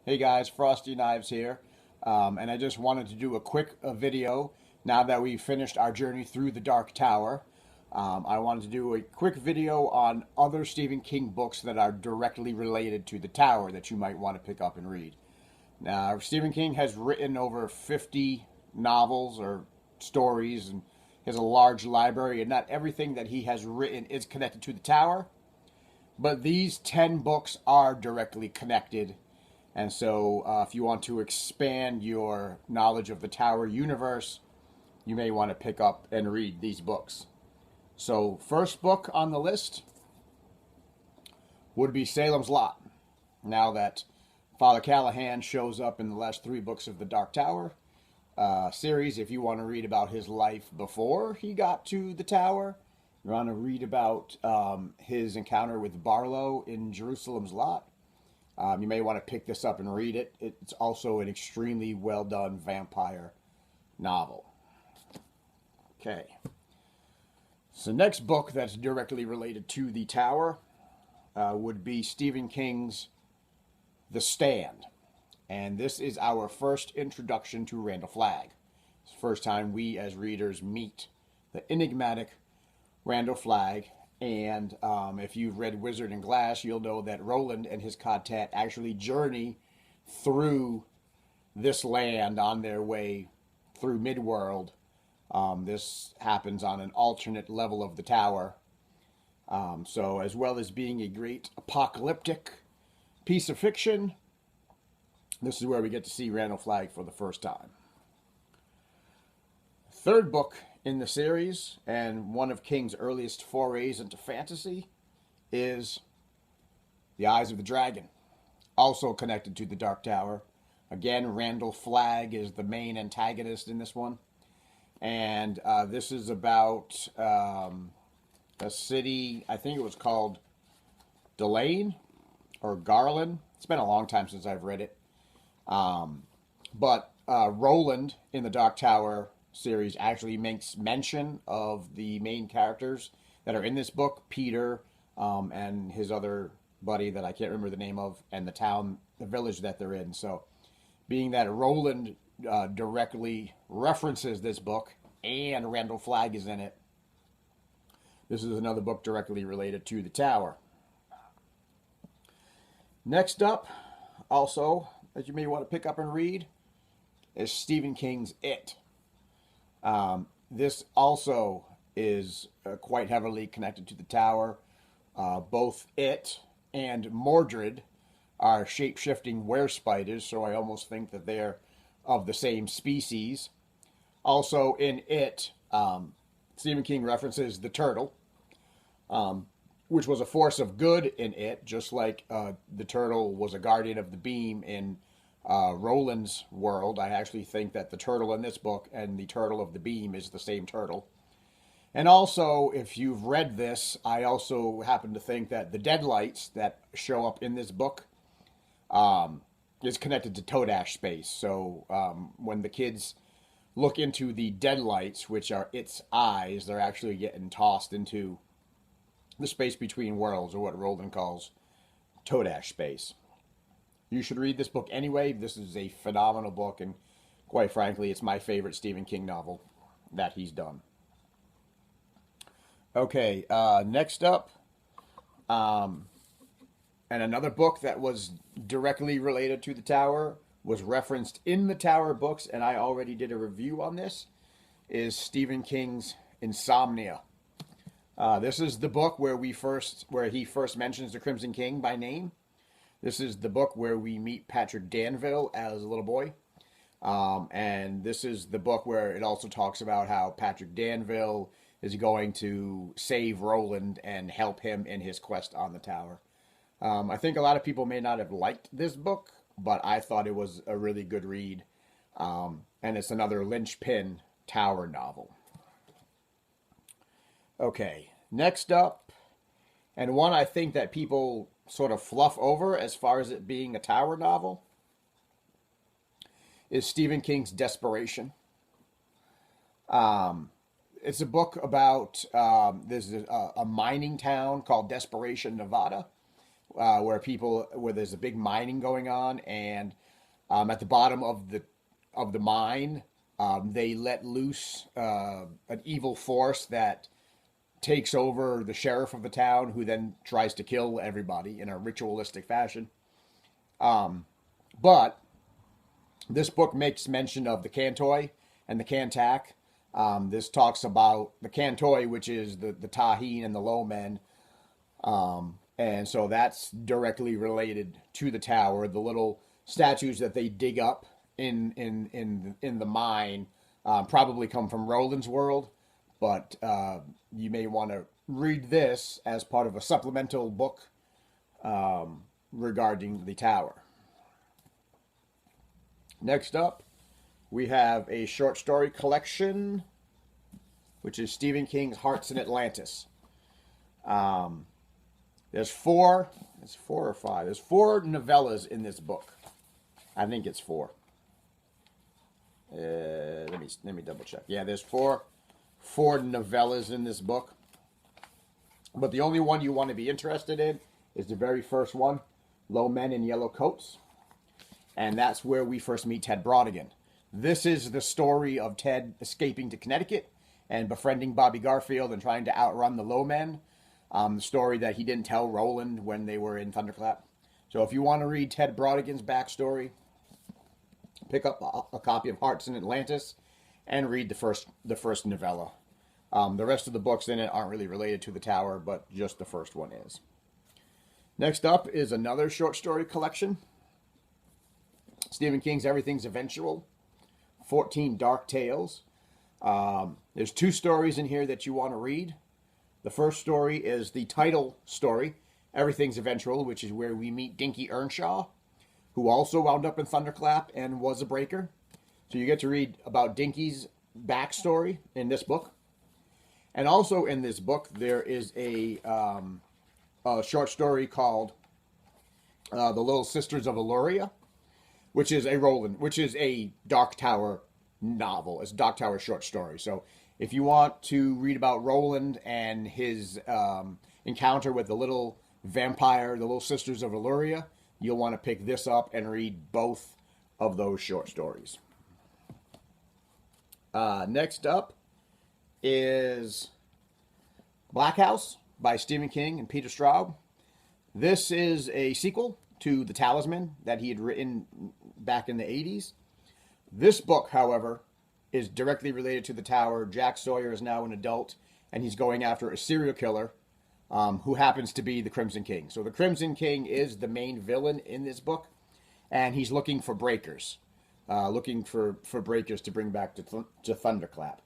Hey guys, Frosty Knives here, and I just wanted to do a quick video now that we've finished our journey through the Dark Tower. I wanted to do a quick video on other Stephen King books that are directly related to the Tower that you might want to pick up and read. Now, Stephen King has written over 50 novels or stories and has a large library, and not everything that he has written is connected to the Tower, but these 10 books are directly connected. And so, if you want to expand your knowledge of the Tower universe, you may want to pick up and read these books. So, first book on the list would be Salem's Lot. Now that Father Callahan shows up in the last three books of the Dark Tower series, if you want to read about his life before he got to the Tower, you want to read about his encounter with Barlow in Jerusalem's Lot. You may want to pick this up and read it. It's also an extremely well done vampire novel. Okay. So, next book that's directly related to the Tower would be Stephen King's The Stand. And this is our first introduction to Randall Flagg. It's the first time we as readers meet the enigmatic Randall Flagg. And if you've read Wizard and Glass, you'll know that Roland and his quartet actually journey through this land on their way through Midworld. This happens on an alternate level of the Tower. So as well as being a great apocalyptic piece of fiction, this is where we get to see Randall Flagg for the first time. Third book in the series, and one of King's earliest forays into fantasy, is The Eyes of the Dragon, also connected to the Dark Tower. Again, Randall Flagg is the main antagonist in this one. And this is about a city, I think it was called Delane or Garland. It's been a long time since I've read it. But Roland in the Dark Tower series actually makes mention of the main characters that are in this book, Peter and his other buddy that I can't remember the name of, and the town, the village that they're in. So being that Roland directly references this book and Randall Flagg is in it, this is another book directly related to the Tower. Next up, also, that you may want to pick up and read, is Stephen King's It. This also is quite heavily connected to the Tower. Both It and Mordred are shape-shifting were-spiders, so I almost think that they're of the same species. Also in It, Stephen King references the turtle, which was a force of good in It, just like the turtle was a guardian of the beam in Roland's world. I actually think that the turtle in this book and the turtle of the beam is the same turtle. And also, if you've read this, I also happen to think that the deadlights that show up in this book is connected to Todash space. So when the kids look into the deadlights, which are its eyes, they're actually getting tossed into the space between worlds, or what Roland calls Todash space. You should read this book anyway. This is a phenomenal book, and quite frankly, it's my favorite Stephen King novel that he's done. Okay, next up, and another book that was directly related to the Tower, was referenced in the Tower books, and I already did a review on this, is Stephen King's Insomnia. This is the book where he first mentions the Crimson King by name. This is the book where we meet Patrick Danville as a little boy. And this is the book where it also talks about how Patrick Danville is going to save Roland and help him in his quest on the Tower. I think a lot of people may not have liked this book, but I thought it was a really good read. And it's another linchpin Tower novel. Okay, next up, and one I think that people sort of fluff over as far as it being a Tower novel, is Stephen King's Desperation. It's a book about there's a mining town called Desperation, Nevada, where there's a big mining going on, and at the bottom of the mine, they let loose an evil force that takes over the sheriff of the town, who then tries to kill everybody in a ritualistic fashion. But this book makes mention of the Cantoi and the Cantac. This talks about the Cantoi, which is the Tahine and the low men. And so that's directly related to the tower. The little statues that they dig up in the mine probably come from Roland's world, but you may want to read this as part of a supplemental book regarding the tower. Next up, we have a short story collection, which is Stephen King's Hearts in Atlantis. There's four or five. There's four novellas in this book. I think it's four. Let me double check. Yeah, there's four novellas in this book. But the only one you want to be interested in is the very first one, Low Men in Yellow Coats. And that's where we first meet Ted Brodigan. This is the story of Ted escaping to Connecticut and befriending Bobby Garfield and trying to outrun the Low Men. The story that he didn't tell Roland when they were in Thunderclap. So if you want to read Ted Brodigan's backstory, pick up a copy of Hearts in Atlantis and read the first novella. The rest of the books in it aren't really related to the tower, but just the first one is. Next up is another short story collection. Stephen King's Everything's Eventual, 14 Dark Tales. There's two stories in here that you want to read. The first story is the title story, Everything's Eventual, which is where we meet Dinky Earnshaw, who also wound up in Thunderclap and was a breaker. So you get to read about Dinky's backstory in this book. And also in this book, there is a short story called The Little Sisters of Illyria, which is a Dark Tower novel. It's a Dark Tower short story. So if you want to read about Roland and his encounter with the little vampire, the Little Sisters of Illyria, you'll want to pick this up and read both of those short stories. Next up is Black House by Stephen King and Peter Straub. This is a sequel to The Talisman that he had written back in the 80s. This book, however, is directly related to the tower. Jack Sawyer is now an adult, and he's going after a serial killer who happens to be the Crimson King. So the Crimson King is the main villain in this book, and he's looking for breakers. Looking for breakers to bring back to Thunderclap.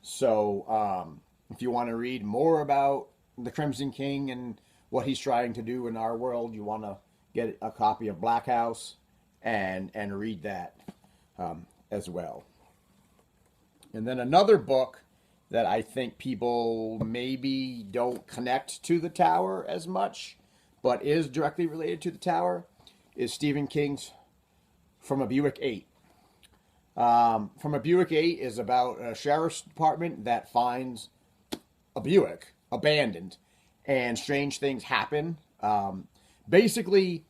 So if you want to read more about the Crimson King and what he's trying to do in our world, you want to get a copy of Black House and read that as well. And then another book that I think people maybe don't connect to the tower as much, but is directly related to the tower, is Stephen King's From a Buick 8. From a Buick 8 is about a sheriff's department that finds a Buick abandoned, and strange things happen. Basically,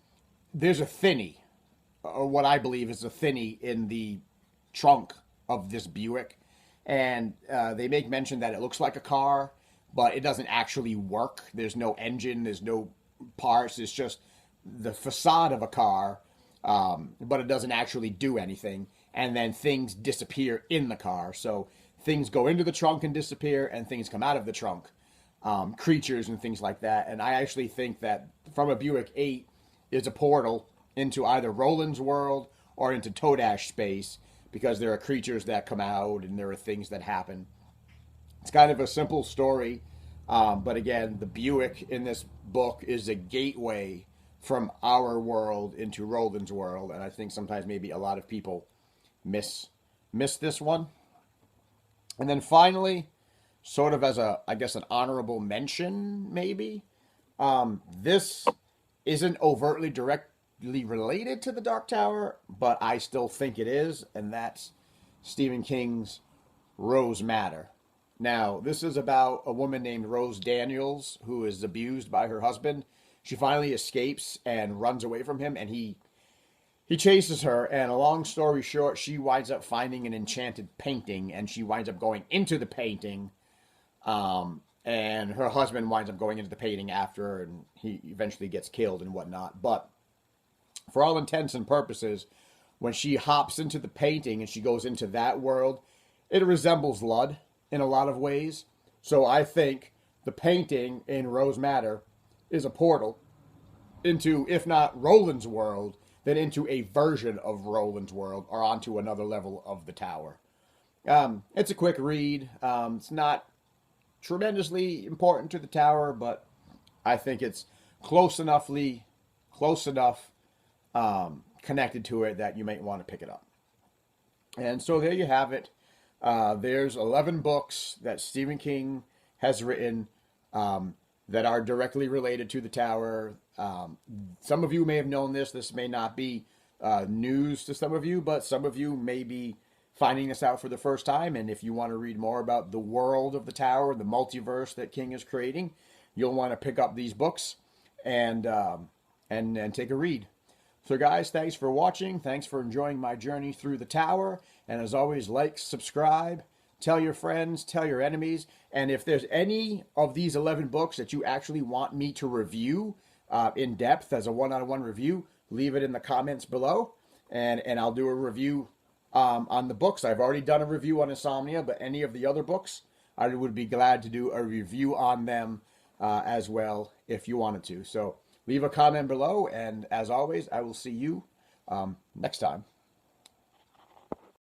there's a thinny, or what I believe is a thinny, in the trunk of this Buick. And they make mention that it looks like a car, but it doesn't actually work. There's no engine, there's no parts. It's just the facade of a car, but it doesn't actually do anything. And then things disappear in the car. So things go into the trunk and disappear, and things come out of the trunk. Creatures and things like that. And I actually think that From a Buick 8 is a portal into either Roland's world or into Todash space, because there are creatures that come out and there are things that happen. It's kind of a simple story, but again, the Buick in this book is a gateway from our world into Roland's world, and I think sometimes maybe a lot of people miss this one. And then finally, sort of as an honorable mention, maybe, this isn't overtly directly related to the Dark Tower, but I still think it is, and that's Stephen King's Rose Madder. Now, this is about a woman named Rose Daniels who is abused by her husband, she finally escapes and runs away from him, and he chases her. And a long story short, she winds up finding an enchanted painting, and she winds up going into the painting. And her husband winds up going into the painting after her, and he eventually gets killed and whatnot. But for all intents and purposes, when she hops into the painting and she goes into that world, it resembles Lud in a lot of ways. So I think the painting in Rose Madder is a portal into, if not Roland's world, then into a version of Roland's world, or onto another level of the tower. It's a quick read. It's not tremendously important to the tower, but I think it's close enough connected to it that you might want to pick it up. And so there you have it. There's 11 books that Stephen King has written that are directly related to the tower. Some of you may have known this. This may not be news to some of you, but some of you may be finding this out for the first time. And if you want to read more about the world of the tower, the multiverse that King is creating, you'll want to pick up these books and take a read. So guys, thanks for watching. Thanks for enjoying my journey through the tower. And as always, like, subscribe, tell your friends, tell your enemies. And if there's any of these 11 books that you actually want me to review in depth as a one-on-one review, leave it in the comments below. And I'll do a review on the books. I've already done a review on Insomnia, but any of the other books, I would be glad to do a review on them as well if you wanted to. So leave a comment below, and as always, I will see you next time.